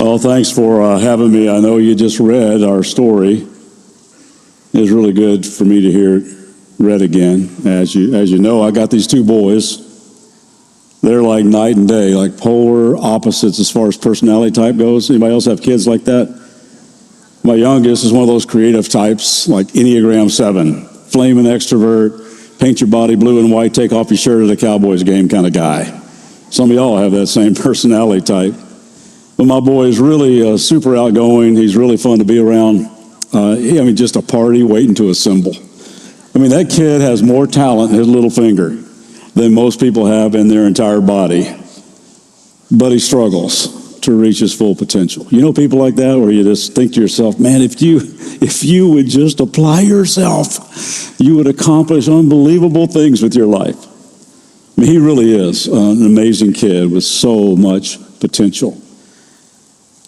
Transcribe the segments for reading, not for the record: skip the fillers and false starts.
Oh, thanks for having me. I know you just read our story. It was really good for me to hear it read again. As you know, I got these two boys. They're like night and day, like polar opposites as far as personality type goes. Anybody else have kids like that? My youngest is one of those creative types, like Enneagram 7, flaming extrovert, paint your body blue and white, take off your shirt at a Cowboys game kind of guy. Some of y'all have that same personality type. But my boy is really super outgoing. He's really fun to be around. Just a party waiting to assemble. That kid has more talent in his little finger than most people have in their entire body. But he struggles to reach his full potential. You know people like that where you just think to yourself, man, if you would just apply yourself, you would accomplish unbelievable things with your life. He really is an amazing kid with so much potential.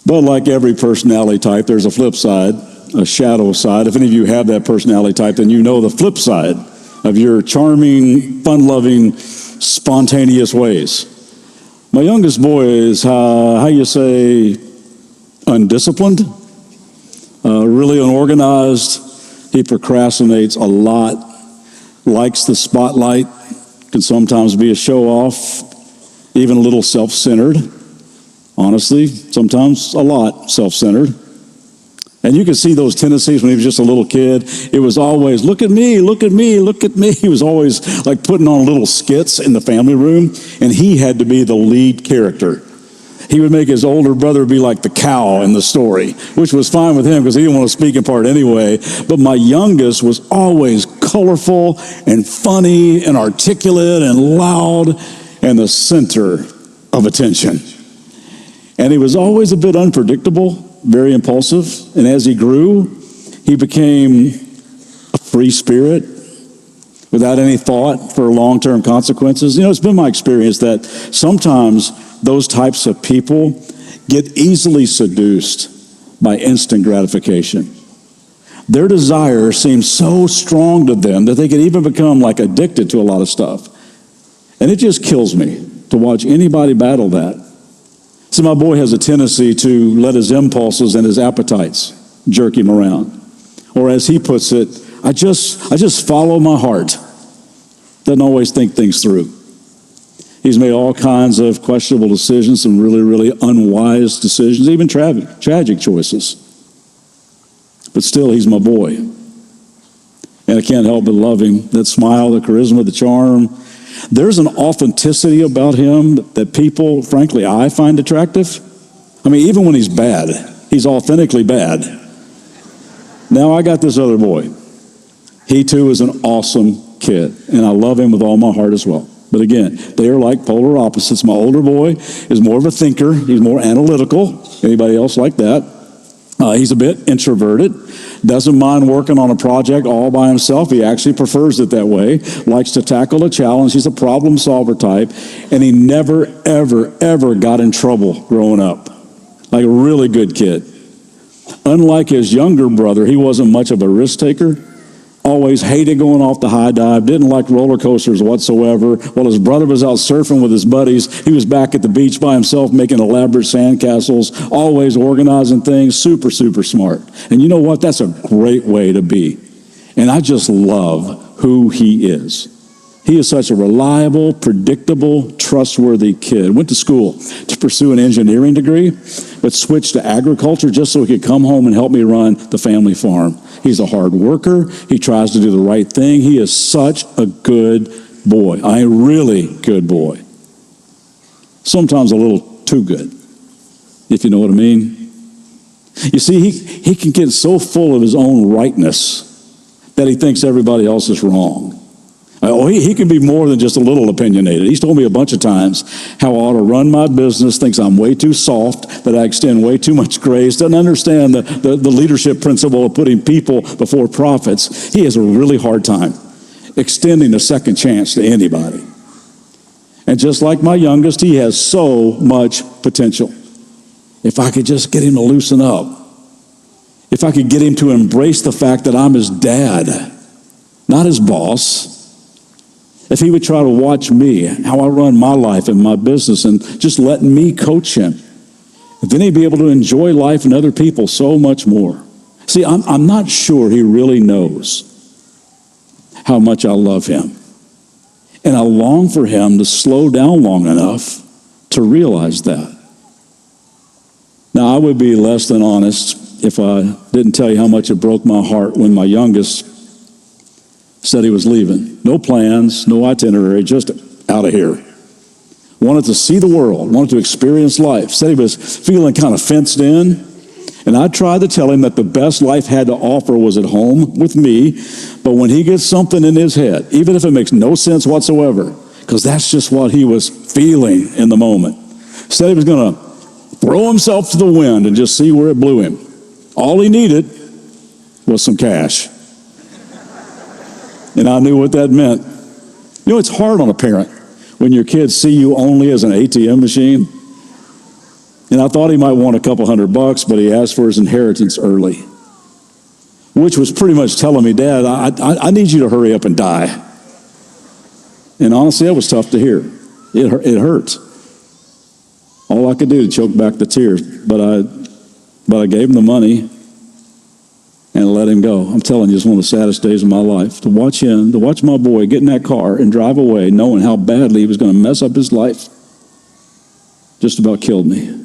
But like every personality type, there's a flip side, a shadow side. If any of you have that personality type, then you know the flip side of your charming, fun-loving, spontaneous ways. My youngest boy is, how you say, undisciplined, really unorganized. He procrastinates a lot, likes the spotlight, can sometimes be a show-off, even a little self-centered. Honestly, sometimes a lot self-centered. And you can see those tendencies when he was just a little kid. It was always, look at me, look at me, look at me. He was always like putting on little skits in the family room, and he had to be the lead character. He would make his older brother be like the cow in the story, which was fine with him because he didn't want to speak in part anyway. But my youngest was always colorful and funny and articulate and loud and the center of attention. And he was always a bit unpredictable, very impulsive. And as he grew, he became a free spirit without any thought for long-term consequences. It's been my experience that sometimes those types of people get easily seduced by instant gratification. Their desire seems so strong to them that they can even become like addicted to a lot of stuff. And it just kills me to watch anybody battle that. See, my boy has a tendency to let his impulses and his appetites jerk him around. Or as he puts it, I just follow my heart. Doesn't always think things through. He's made all kinds of questionable decisions, some really, really unwise decisions, even tragic choices. But still, he's my boy. And I can't help but love him. That smile, the charisma, the charm. There's an authenticity about him that people, frankly, I find attractive. Even when he's bad, he's authentically bad. Now I got this other boy. He too is an awesome kid, and I love him with all my heart as well. But again, they are like polar opposites. My older boy is more of a thinker. He's more analytical. Anybody else like that? He's a bit introverted. Doesn't mind working on a project all by himself. He actually prefers it that way. Likes to tackle a challenge. He's a problem solver type. And he never, ever, ever got in trouble growing up. Like a really good kid. Unlike his younger brother, he wasn't much of a risk taker. Always hated going off the high dive, didn't like roller coasters whatsoever. While his brother was out surfing with his buddies, he was back at the beach by himself making elaborate sandcastles, always organizing things, super, super smart. And you know what? That's a great way to be. And I just love who he is. He is such a reliable, predictable, trustworthy kid. Went to school to pursue an engineering degree, but switched to agriculture just so he could come home and help me run the family farm. He's a hard worker. He tries to do the right thing. He is such a good boy. A really good boy. Sometimes a little too good, if you know what I mean. You see, he can get so full of his own rightness that he thinks everybody else is wrong. He can be more than just a little opinionated. He's told me a bunch of times how I ought to run my business, thinks I'm way too soft, that I extend way too much grace, doesn't understand the leadership principle of putting people before profits. He has a really hard time extending a second chance to anybody. And just like my youngest, he has so much potential. If I could just get him to loosen up, if I could get him to embrace the fact that I'm his dad, not his boss. If he would try to watch me, how I run my life and my business, and just let me coach him, then he'd be able to enjoy life and other people so much more. See, I'm not sure he really knows how much I love him. And I long for him to slow down long enough to realize that. Now, I would be less than honest if I didn't tell you how much it broke my heart when my youngest said he was leaving. No plans, no itinerary, just out of here. Wanted to see the world, wanted to experience life. Said he was feeling kind of fenced in. And I tried to tell him that the best life had to offer was at home with me. But when he gets something in his head, even if it makes no sense whatsoever, because that's just what he was feeling in the moment, said he was going to throw himself to the wind and just see where it blew him. All he needed was some cash. And I knew what that meant. You know, it's hard on a parent when your kids see you only as an ATM machine. And I thought he might want a couple $100, but he asked for his inheritance early, which was pretty much telling me, Dad, I need you to hurry up and die. And honestly, that was tough to hear. It hurt. All I could do to choke back the tears, but I gave him the money and let him go. I'm telling you, it's one of the saddest days of my life. To watch my boy get in that car and drive away, knowing how badly he was going to mess up his life, just about killed me.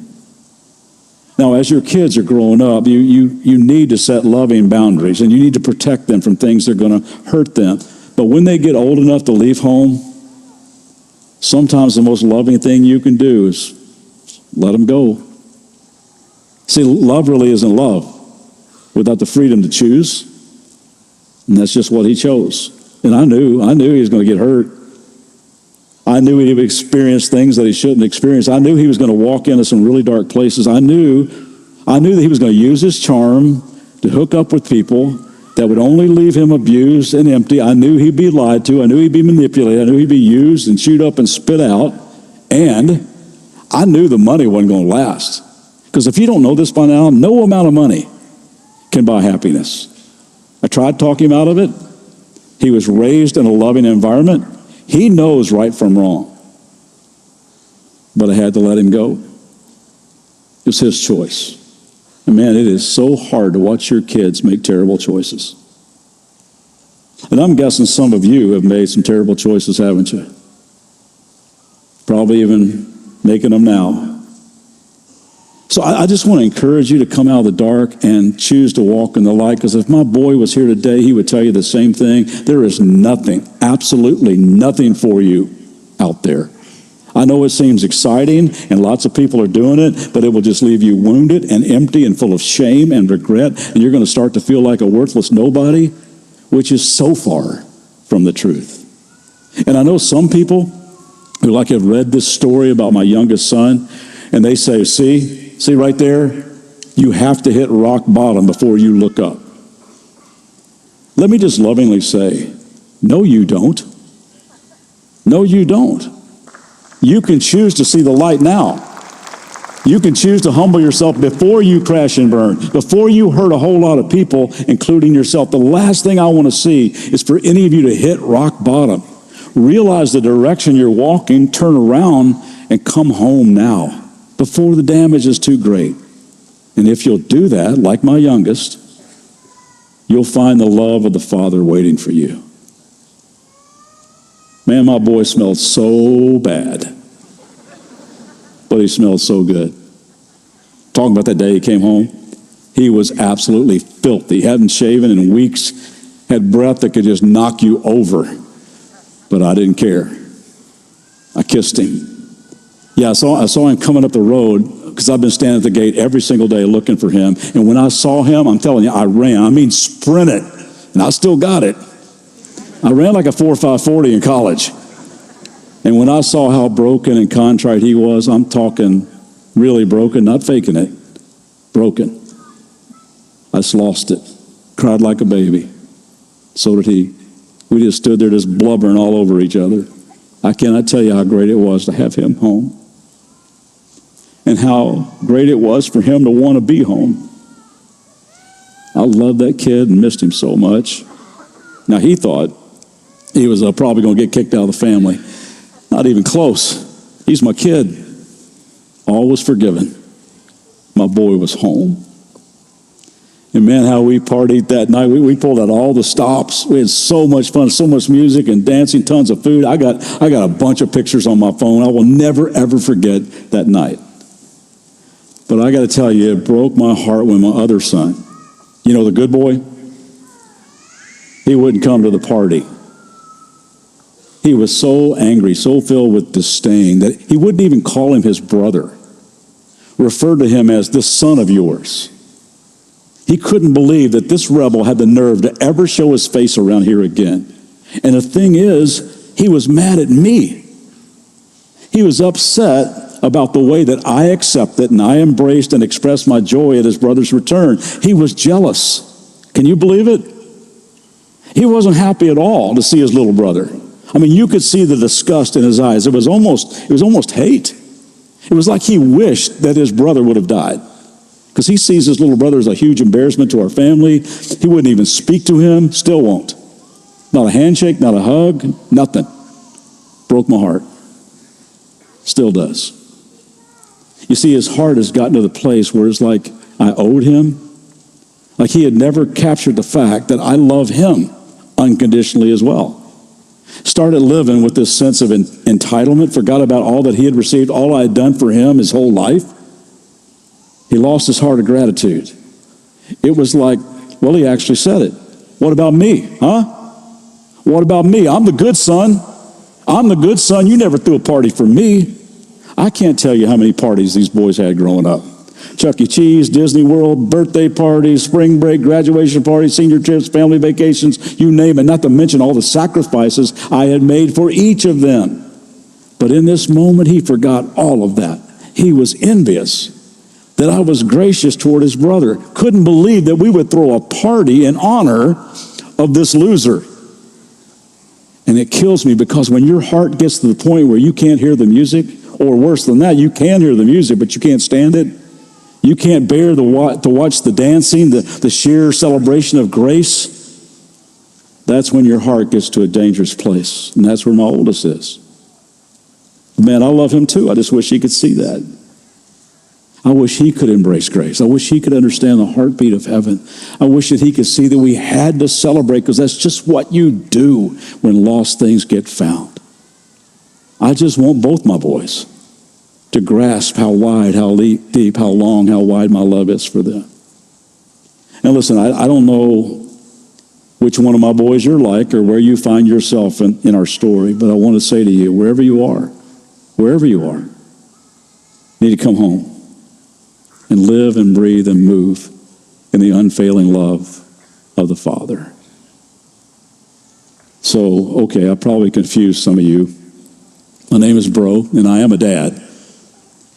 Now, as your kids are growing up, you need to set loving boundaries, and you need to protect them from things that are going to hurt them. But when they get old enough to leave home, sometimes the most loving thing you can do is let them go. See, love really isn't love without the freedom to choose, and that's just what he chose. And I knew he was going to get hurt. I knew he would experience things that he shouldn't experience. I knew he was going to walk into some really dark places. I knew that he was going to use his charm to hook up with people that would only leave him abused and empty. I knew he'd be lied to. I knew he'd be manipulated. I knew he'd be used and chewed up and spit out. And I knew the money wasn't going to last. Because if you don't know this by now, no amount of money can buy happiness. I tried talking him out of it. He was raised in a loving environment. He knows right from wrong. But I had to let him go. It was his choice. And man, it is so hard to watch your kids make terrible choices. And I'm guessing some of you have made some terrible choices, haven't you? Probably even making them now. So I just want to encourage you to come out of the dark and choose to walk in the light, because if my boy was here today, he would tell you the same thing. There is nothing, absolutely nothing for you out there. I know it seems exciting and lots of people are doing it, but it will just leave you wounded and empty and full of shame and regret, and you're going to start to feel like a worthless nobody, which is so far from the truth. And I know some people who have read this story about my youngest son, and they say, see right there, you have to hit rock bottom before you look up. Let me just lovingly say, no, you don't. No, you don't. You can choose to see the light now. You can choose to humble yourself before you crash and burn, before you hurt a whole lot of people, including yourself. The last thing I want to see is for any of you to hit rock bottom. Realize the direction you're walking, turn around, and come home now, before the damage is too great. And if you'll do that, like my youngest, you'll find the love of the Father waiting for you. Man, my boy smelled so bad, but he smelled so good. Talking about that day he came home, he was absolutely filthy. He hadn't shaven in weeks, had breath that could just knock you over. But I didn't care. I kissed him. Yeah, I saw him coming up the road, because I've been standing at the gate every single day looking for him. And when I saw him, I'm telling you, I ran. I mean, sprinted. And I still got it. I ran like a 4.5 in college. And when I saw how broken and contrite he was, I'm talking really broken, not faking it. Broken. I just lost it. Cried like a baby. So did he. We just stood there just blubbering all over each other. I cannot tell you how great it was to have him home. And how great it was for him to want to be home. I loved that kid and missed him so much. Now he thought he was probably going to get kicked out of the family. Not even close. He's my kid. All was forgiven. My boy was home. And man, how we partied that night. We pulled out all the stops. We had so much fun, so much music and dancing, tons of food. I got a bunch of pictures on my phone. I will never, ever forget that night. But I got to tell you, it broke my heart when my other son, you know, the good boy, he wouldn't come to the party. He was so angry, so filled with disdain that he wouldn't even call him his brother. Referred to him as the son of yours. He couldn't believe that this rebel had the nerve to ever show his face around here again. And the thing is, he was mad at me. He was upset about the way that I accepted and I embraced and expressed my joy at his brother's return. He was jealous. Can you believe it? He wasn't happy at all to see his little brother. I mean, you could see the disgust in his eyes. It was almost hate. It was like he wished that his brother would have died. Because he sees his little brother as a huge embarrassment to our family. He wouldn't even speak to him, still won't. Not a handshake, not a hug, nothing. Broke my heart. Still does. You see, his heart has gotten to the place where it's like I owed him. Like he had never captured the fact that I love him unconditionally as well. Started living with this sense of entitlement, forgot about all that he had received, all I had done for him his whole life. He lost his heart of gratitude. It was like, well, he actually said it. What about me, huh? What about me? I'm the good son. I'm the good son. You never threw a party for me. I can't tell you how many parties these boys had growing up. Chuck E. Cheese, Disney World, birthday parties, spring break, graduation parties, senior trips, family vacations, you name it, not to mention all the sacrifices I had made for each of them. But in this moment, he forgot all of that. He was envious that I was gracious toward his brother. Couldn't believe that we would throw a party in honor of this loser. And it kills me because when your heart gets to the point where you can't hear the music, or worse than that, you can hear the music, but you can't stand it. You can't bear to watch the dancing, the sheer celebration of grace. That's when your heart gets to a dangerous place. And that's where my oldest is. Man, I love him too. I just wish he could see that. I wish he could embrace grace. I wish he could understand the heartbeat of heaven. I wish that he could see that we had to celebrate because that's just what you do when lost things get found. I just want both my boys to grasp how wide, how deep, how long, how wide my love is for them. And listen, I don't know which one of my boys you're like or where you find yourself in our story, but I want to say to you, wherever you are, you need to come home and live and breathe and move in the unfailing love of the Father. So, okay, I probably confused some of you. My name is Breaux, and I am a dad.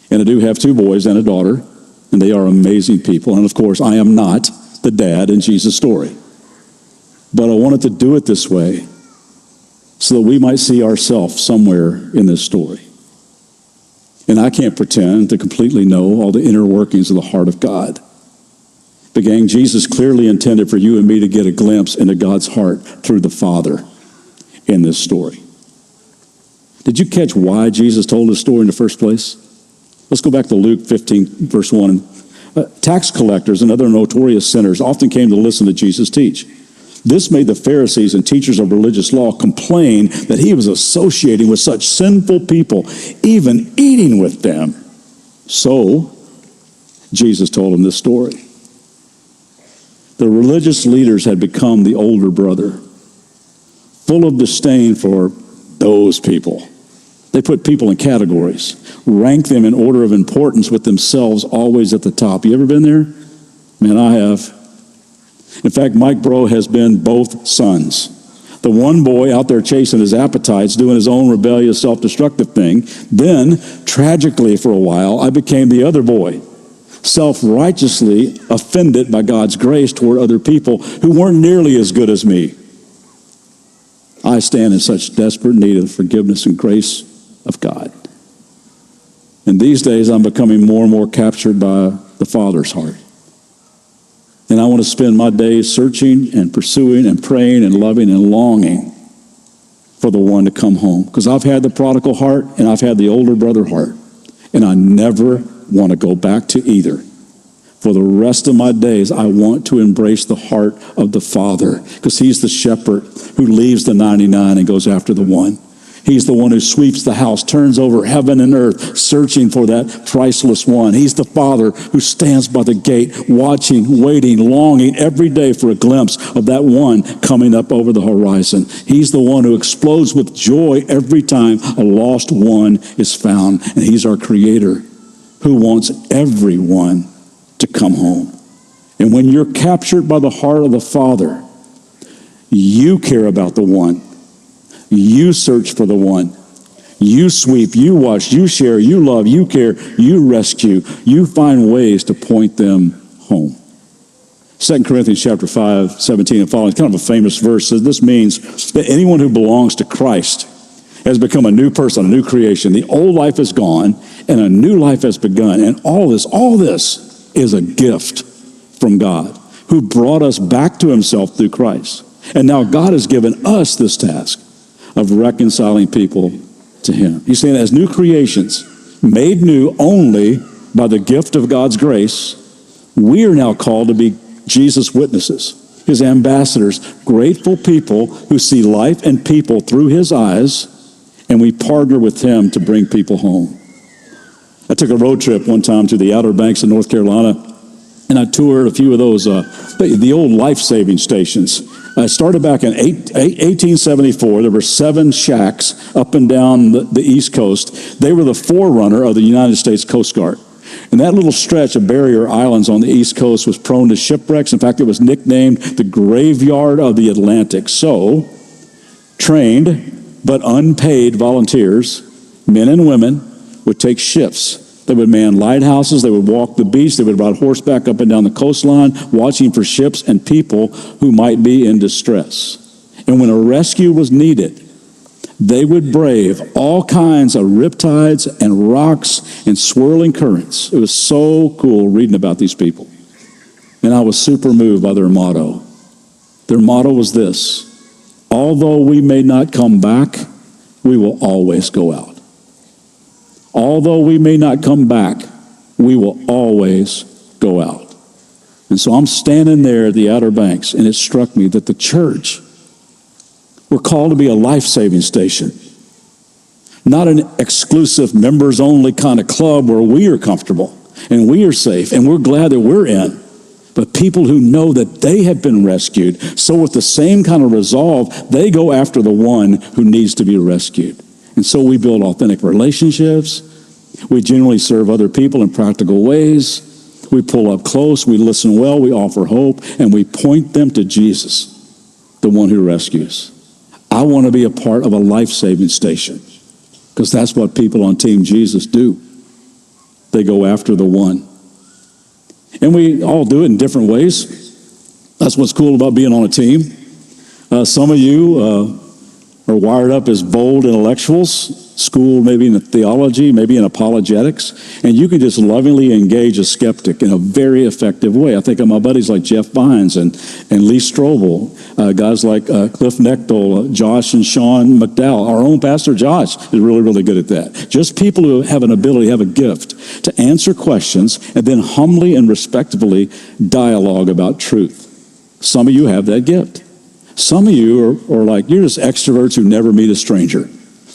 And I do have 2 boys and a daughter, and they are amazing people. And of course, I am not the dad in Jesus' story. But I wanted to do it this way so that we might see ourselves somewhere in this story. And I can't pretend to completely know all the inner workings of the heart of God. But gang, Jesus clearly intended for you and me to get a glimpse into God's heart through the Father in this story. Did you catch why Jesus told this story in the first place? Let's go back to Luke 15, verse 1. Tax collectors and other notorious sinners often came to listen to Jesus teach. This made the Pharisees and teachers of religious law complain that he was associating with such sinful people, even eating with them. So, Jesus told them this story. The religious leaders had become the older brother, full of disdain for those people. They put people in categories, rank them in order of importance with themselves always at the top. You ever been there? Man, I have. In fact, Mike Breaux has been both sons. The one boy out there chasing his appetites, doing his own rebellious, self-destructive thing. Then, tragically for a while, I became the other boy, self-righteously offended by God's grace toward other people who weren't nearly as good as me. I stand in such desperate need of the forgiveness and grace of God. And these days, I'm becoming more and more captured by the Father's heart. And I want to spend my days searching and pursuing and praying and loving and longing for the one to come home. Because I've had the prodigal heart and I've had the older brother heart. And I never want to go back to either. For the rest of my days, I want to embrace the heart of the Father, because he's the shepherd who leaves the 99 and goes after the one. He's the one who sweeps the house, turns over heaven and earth, searching for that priceless one. He's the Father who stands by the gate, watching, waiting, longing every day for a glimpse of that one coming up over the horizon. He's the one who explodes with joy every time a lost one is found. And he's our Creator who wants everyone to come home. And when you're captured by the heart of the Father, you care about the one. You search for the one. You sweep, you wash, you share, you love, you care, you rescue. You find ways to point them home. 2 Corinthians chapter 5, 17 and following, kind of a famous verse, says this means that anyone who belongs to Christ has become a new person, a new creation. The old life is gone and a new life has begun. And all this is a gift from God, who brought us back to himself through Christ. And now God has given us this task of reconciling people to him. He's saying, as new creations, made new only by the gift of God's grace, we are now called to be Jesus' witnesses, his ambassadors, grateful people who see life and people through his eyes, and we partner with him to bring people home. I took a road trip one time to the Outer Banks of North Carolina, and I toured a few of those, the old life-saving stations. I started back in 1874. There were 7 shacks up and down the East Coast. They were the forerunner of the United States Coast Guard. And that little stretch of barrier islands on the East Coast was prone to shipwrecks. In fact, it was nicknamed the graveyard of the Atlantic. So, trained but unpaid volunteers, men and women, would take shifts. They would man lighthouses, they would walk the beach, they would ride horseback up and down the coastline, watching for ships and people who might be in distress. And when a rescue was needed, they would brave all kinds of riptides and rocks and swirling currents. It was so cool reading about these people. And I was super moved by their motto. Their motto was this: although we may not come back, we will always go out. Although we may not come back, we will always go out. And so I'm standing there at the Outer Banks, and it struck me that the church, we're called to be a life-saving station. Not an exclusive members-only kind of club where we are comfortable and we are safe and we're glad that we're in. But people who know that they have been rescued, so with the same kind of resolve, they go after the one who needs to be rescued. And so we build authentic relationships. We generally serve other people in practical ways. We pull up close. We listen well. We offer hope. And we point them to Jesus, the one who rescues. I want to be a part of a life-saving station, because that's what people on Team Jesus do. They go after the one. And we all do it in different ways. That's what's cool about being on a team. Some of you are wired up as bold intellectuals, schooled maybe in theology, maybe in apologetics, and you can just lovingly engage a skeptic in a very effective way. I think of my buddies like Jeff Vines and Lee Strobel, guys like Cliff Nechtel, Josh and Sean McDowell. Our own Pastor Josh is really, really good at that. Just people who have an ability, have a gift to answer questions and then humbly and respectfully dialogue about truth. Some of you have that gift. Some of you are like, you're just extroverts who never meet a stranger.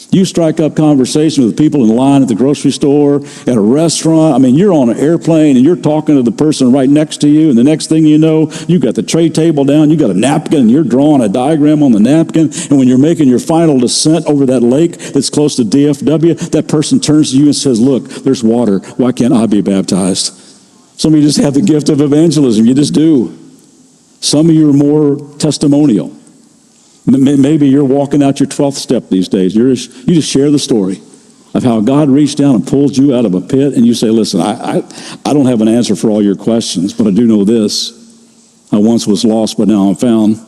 You strike up conversation with people in line at the grocery store, at a restaurant. I mean, you're on an airplane and you're talking to the person right next to you, and the next thing you know, you got the tray table down, you got a napkin, and you're drawing a diagram on the napkin, and when you're making your final descent over that lake that's close to DFW, that person turns to you and says, look, there's water. Why can't I be baptized? Some of you just have the gift of evangelism. You just do. Some of you are more testimonial. Maybe you're walking out your 12th step these days. You just share the story of how God reached down and pulled you out of a pit, and you say, listen, I don't have an answer for all your questions, but I do know this. I once was lost, but now I'm found.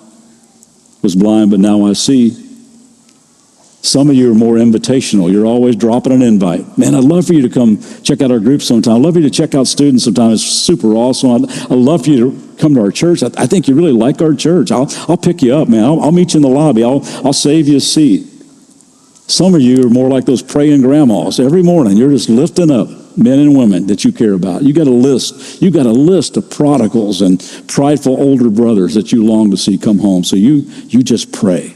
Was blind, but now I see. Some of you are more invitational. You're always dropping an invite. Man, I'd love for you to come check out our group sometime. I'd love for you to check out students sometime. It's super awesome. I'd love for you to come to our church. I think you really like our church. I'll pick you up, man. I'll meet you in the lobby. I'll save you a seat. Some of you are more like those praying grandmas. Every morning, you're just lifting up men and women that you care about. You got a list. You got a list of prodigals and prideful older brothers that you long to see come home. So you just pray.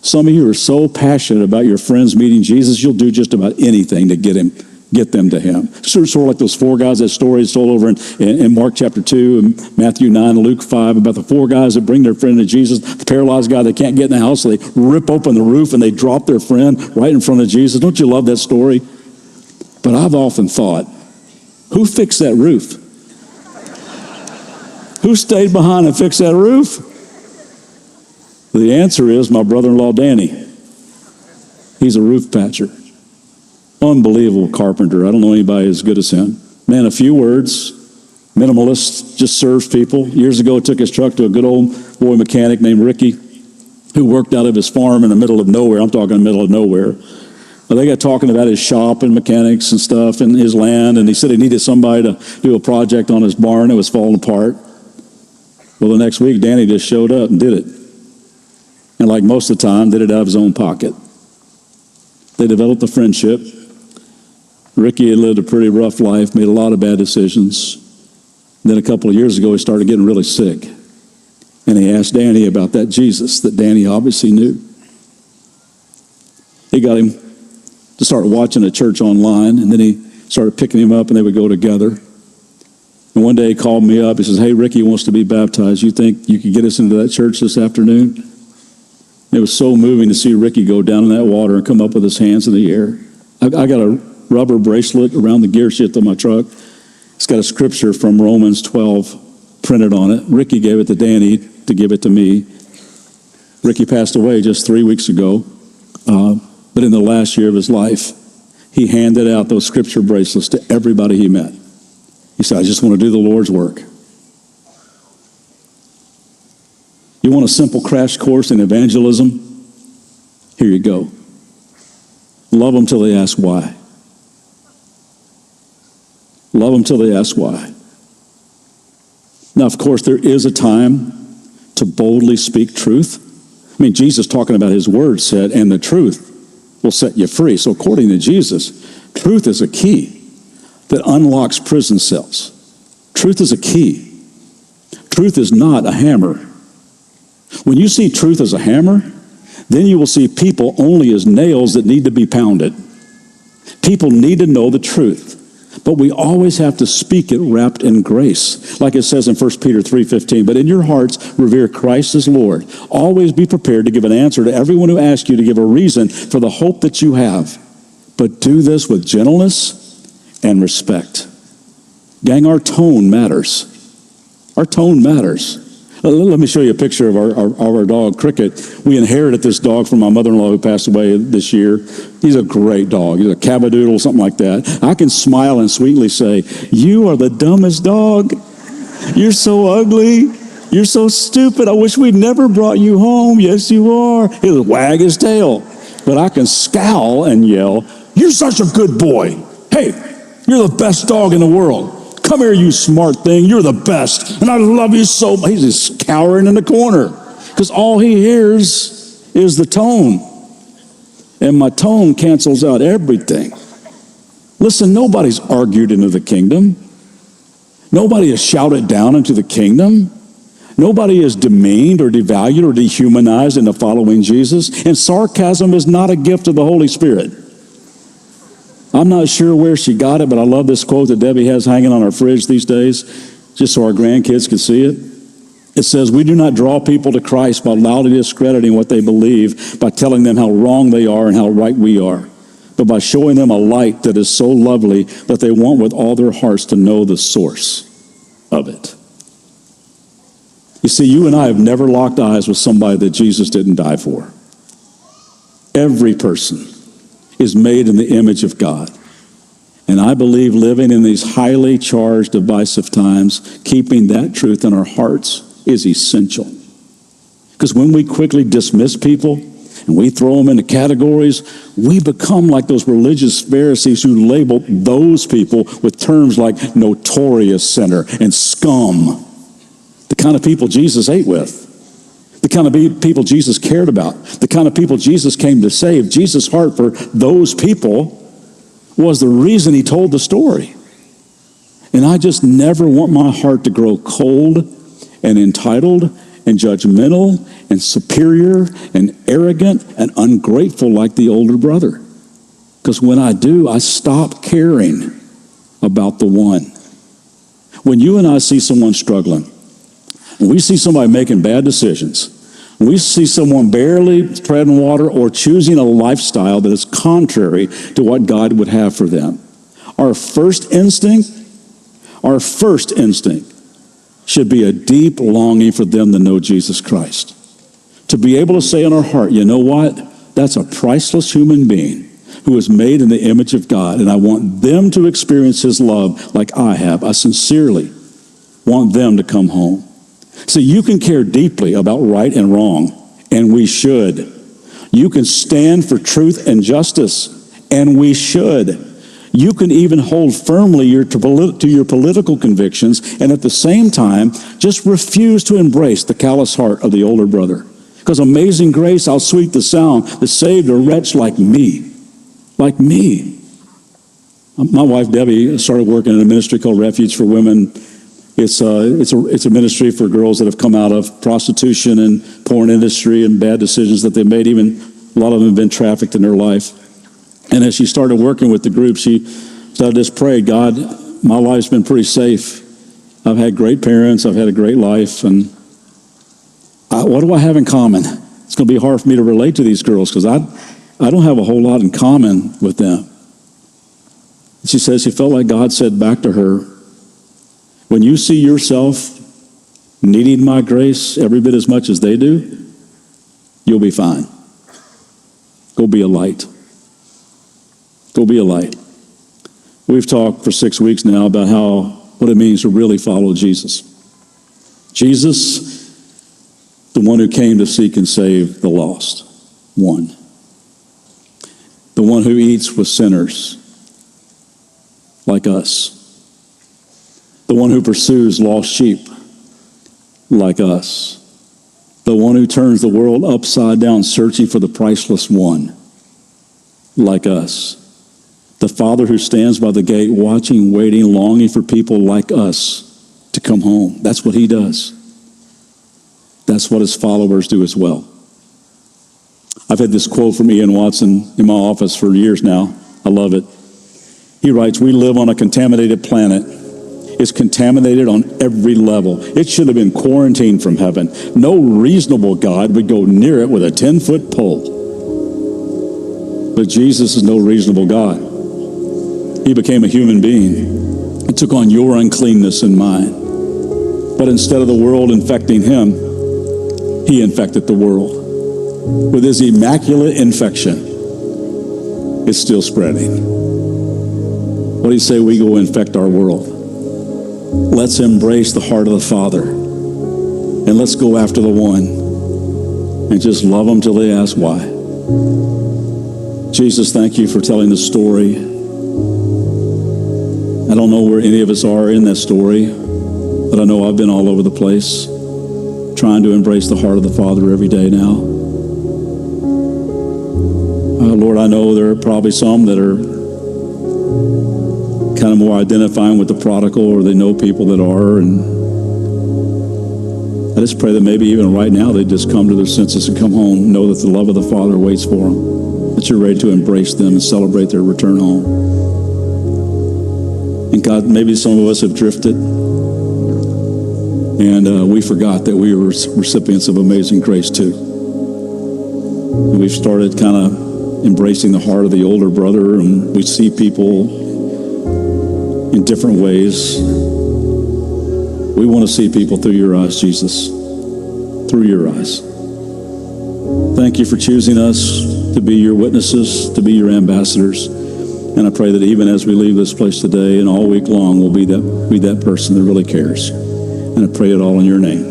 Some of you are so passionate about your friends meeting Jesus, you'll do just about anything to get them to him. Sort of like those four guys, that story is told over in Mark chapter 2 and Matthew 9 and Luke 5 about the four guys that bring their friend to Jesus. The paralyzed guy, they can't get in the house, so they rip open the roof and they drop their friend right in front of Jesus. Don't you love that story? But I've often thought, who fixed that roof? Who stayed behind and fixed that roof? The answer is my brother-in-law, Danny. He's a roof patcher. Unbelievable carpenter. I don't know anybody as good as him. Man, a few words, minimalist, just serves people. Years ago, took his truck to a good old boy mechanic named Ricky, who worked out of his farm in the middle of nowhere. I'm talking the middle of nowhere. Well, they got talking about his shop and mechanics and stuff and his land, and he said he needed somebody to do a project on his barn. It was falling apart. Well, the next week, Danny just showed up and did it. And like most of the time, did it out of his own pocket. They developed a friendship. Ricky had lived a pretty rough life, made a lot of bad decisions. Then a couple of years ago, he started getting really sick. And he asked Danny about that Jesus that Danny obviously knew. He got him to start watching a church online, and then he started picking him up, and they would go together. And one day he called me up. He says, "Hey, Ricky wants to be baptized. You think you could get us into that church this afternoon?" It was so moving to see Ricky go down in that water and come up with his hands in the air. I got a rubber bracelet around the gear shift of my truck. It's got a scripture from Romans 12 printed on it. Ricky gave it to Danny to give it to me. Ricky passed away just 3 weeks ago, but in the last year of his life, he handed out those scripture bracelets to everybody he met. He said, "I just want to do the Lord's work." You want a simple crash course in evangelism? Here you go. Love them till they ask why. Love them till they ask why. Now, of course, there is a time to boldly speak truth. I mean, Jesus, talking about his word, said, "And the truth will set you free." So according to Jesus, truth is a key that unlocks prison cells. Truth is a key. Truth is not a hammer. When you see truth as a hammer, then you will see people only as nails that need to be pounded. People need to know the truth, but we always have to speak it wrapped in grace. Like it says in 1 Peter 3:15, "But in your hearts revere Christ as Lord. Always be prepared to give an answer to everyone who asks you to give a reason for the hope that you have. But do this with gentleness and respect." Gang, our tone matters. Our tone matters. Let me show you a picture of our dog, Cricket. We inherited this dog from my mother-in-law who passed away this year. He's a great dog. He's a Cavadoodle, something like that. I can smile and sweetly say, "You are the dumbest dog. You're so ugly. You're so stupid. I wish we'd never brought you home." "Yes, you are." He'll wag his tail. But I can scowl and yell, "You're such a good boy. Hey, you're the best dog in the world. Come here, you smart thing. You're the best. And I love you so much." He's just cowering in the corner because all he hears is the tone. And my tone cancels out everything. Listen, nobody's argued into the kingdom. Nobody has shouted down into the kingdom. Nobody is demeaned or devalued or dehumanized into following Jesus. And sarcasm is not a gift of the Holy Spirit. I'm not sure where she got it, but I love this quote that Debbie has hanging on our fridge these days, just so our grandkids can see it. It says, "We do not draw people to Christ by loudly discrediting what they believe, by telling them how wrong they are and how right we are, but by showing them a light that is so lovely that they want with all their hearts to know the source of it." You see, you and I have never locked eyes with somebody that Jesus didn't die for. Every person is made in the image of God. And I believe living in these highly charged, divisive times, keeping that truth in our hearts is essential. Because when we quickly dismiss people and we throw them into categories, we become like those religious Pharisees who labeled those people with terms like notorious sinner and scum. The kind of people Jesus ate with. The kind of people Jesus cared about, the kind of people Jesus came to save. Jesus' heart for those people was the reason he told the story. And I just never want my heart to grow cold and entitled and judgmental and superior and arrogant and ungrateful like the older brother. Because when I do, I stop caring about the one. When you and I see someone struggling, when we see somebody making bad decisions, when we see someone barely treading water or choosing a lifestyle that is contrary to what God would have for them, our first instinct should be a deep longing for them to know Jesus Christ. To be able to say in our heart, you know what? That's a priceless human being who is made in the image of God, and I want them to experience his love like I have. I sincerely want them to come home. So you can care deeply about right and wrong, and we should. You can stand for truth and justice, and we should. You can even hold firmly to your political convictions, and at the same time, just refuse to embrace the callous heart of the older brother. Because amazing grace, how sweet the sound that saved a wretch like me. Like me. My wife, Debbie, started working in a ministry called Refuge for Women. It's a ministry for girls that have come out of prostitution and porn industry and bad decisions that they made. Even a lot of them have been trafficked in their life. And as she started working with the group, she started just prayed, God, my life's been pretty safe. I've had great parents. I've had a great life. And what do I have in common? It's going to be hard for me to relate to these girls because I don't have a whole lot in common with them. She says she felt like God said back to her, when you see yourself needing my grace every bit as much as they do, you'll be fine. Go be a light. Go be a light. We've talked for 6 weeks now about what it means to really follow Jesus. Jesus, the one who came to seek and save the lost. One. The one who eats with sinners like us. The one who pursues lost sheep like us. The one who turns the world upside down searching for the priceless one like us. The Father who stands by the gate watching, waiting, longing for people like us to come home. That's what he does. That's what his followers do as well. I've had this quote from Ian Watson in my office for years now. I love it. He writes, we live on a contaminated planet. It's contaminated on every level. It should have been quarantined from heaven. No reasonable God would go near it with a 10-foot pole. But Jesus is no reasonable God. He became a human being. He took on your uncleanness and mine. But instead of the world infecting him, he infected the world. With his immaculate infection, it's still spreading. What do you say we go infect our world? Let's embrace the heart of the Father. And let's go after the one. And just love them till they ask why. Jesus, thank you for telling the story. I don't know where any of us are in that story, but I know I've been all over the place, trying to embrace the heart of the Father every day now. Lord, I know there are probably some that are kind of more identifying with the prodigal, or they know people that are, and I just pray that maybe even right now they just come to their senses and come home, know that the love of the Father waits for them, that you're ready to embrace them and celebrate their return home. And God, maybe some of us have drifted, and we forgot that we were recipients of amazing grace too. And we've started kind of embracing the heart of the older brother, and we see people in different ways. We want to see people through your eyes, Jesus, through your eyes. Thank you for choosing us to be your witnesses, to be your ambassadors. And I pray that even as we leave this place today and all week long, we'll be that person that really cares. And I pray it all in your name.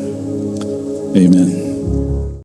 Amen.